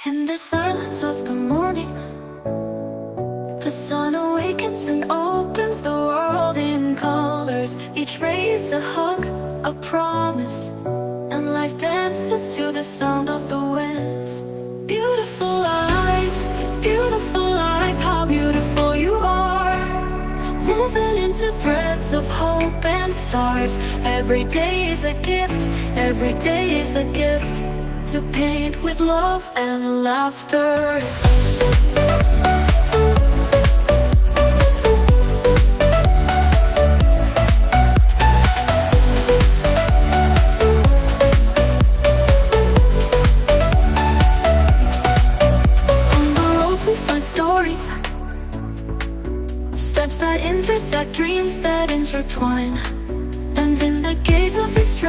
In the silence of the morning, the sun awakens and opens the world in colors. Each ray is a hug, a promise, and life dances to the sound of the winds. Beautiful life, how beautiful you are, woven into threads of hope and stars. Every day is a gift, every day is a gift, to paint with love and laughter. On the road we find stories, steps that intersect, dreams that intertwine, and in the gaze of this